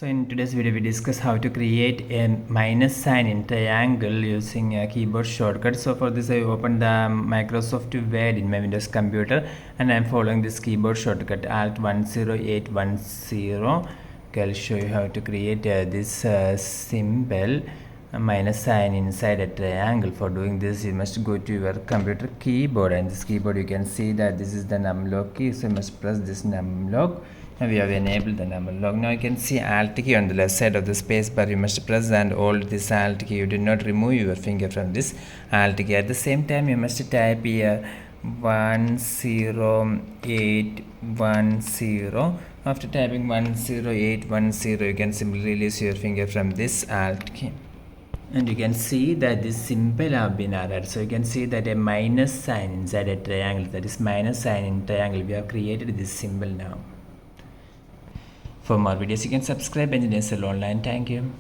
So in today's video we discuss how to create a minus sign in triangle using a keyboard shortcut. So for this I opened the Microsoft Word in my Windows computer and I'm following this keyboard shortcut Alt 10810. Okay, I'll show you how to create this symbol minus sign inside a triangle. For doing this you must go to your computer keyboard, and this keyboard you can see that this is the numlock key, so you must press this numlock. Now we have enabled the numlock. Now you can see Alt key on the left side of the space bar. You must press and hold this Alt key. You do not remove your finger from this Alt key. At the same time you must type here 10810. After typing 10810 you can simply release your finger from this Alt key. And you can see that this symbol have been added. So you can see that a minus sign inside a triangle, that is minus sign in triangle, we have created this symbol now. For more videos you can subscribe Engineers Online. Thank you.